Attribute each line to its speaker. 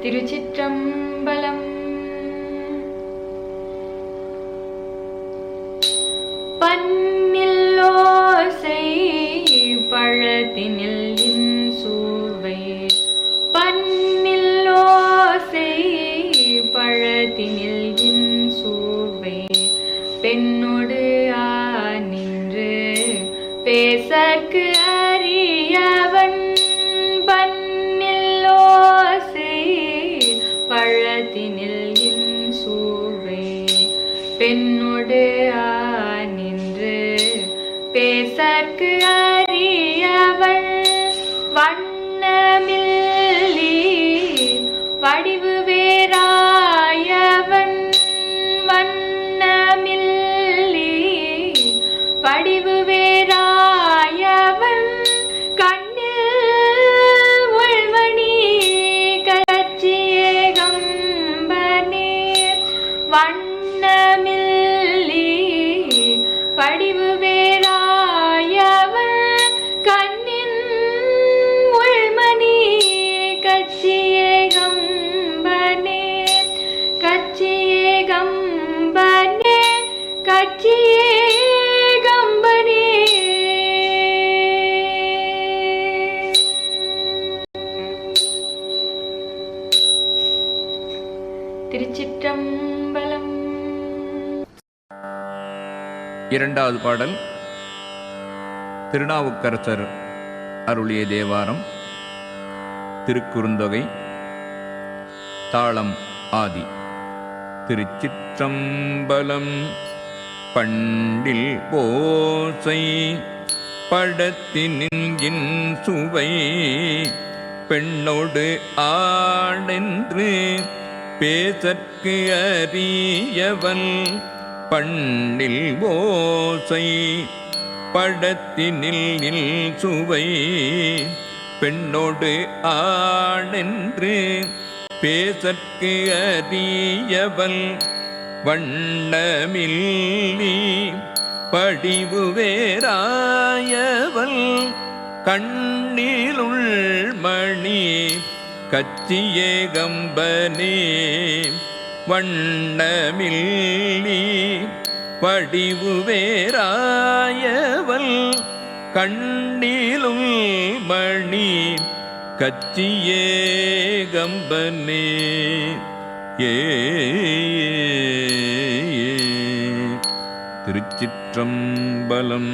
Speaker 1: திருச்சிற்றம்பலம். பன்னில்லோசை பழத்தினில் இன்சுவை, பன்னில்லோசை பழத்தினில் இன்சுவை, பெண்ணோடு நின்று பேசற்கு அறியவன், பன்னில்லோசை பழத்தினில் இன்சுவை, பெண்ணோடு நின்று பேசற்கு அறியவள், வண்ணமில்லி வடிவு வேறாயவன், வண்ணமில்லி வடிவு வேறாயவன், கண்ணில் உள்மணி கச்சியே கம்பனே, வண்ணமில்லி வடிவு வேறாயவள், கண்ணின் உள்மணி கச்சியே கம்பனே, கச்சியே கம்பனே, கச்சியே கம்பனே. திருச்சிற்றம்பலம்.
Speaker 2: இரண்டாவது பாடல் திருநாவுக்கரசர் அருளிய தேவாரம், திருக்குறுந்தொகை, தாளம் ஆதி. திருச்சிற்றம்பலம். பண்டில் ஓசை படத்தினின் இன்சுவை, பெண்ணோடு ஆடென்று பேசற்கு அறியவன், பண்டில் ஓசை படத்தினில் இன்சுவை, பெண்ணோடு ஆடென்று பேசற்கு அறியவன், வண்ணமில்லி படிவு வேறாயவள், கண்ணிலுள் மணி கச்சியே கம்பனே, வண்ணமில்லி வடிவு வேறாயவள், கண்ணிலுள் மணி கச்சியே கம்பனே. திருச்சிற்றம்பலம்.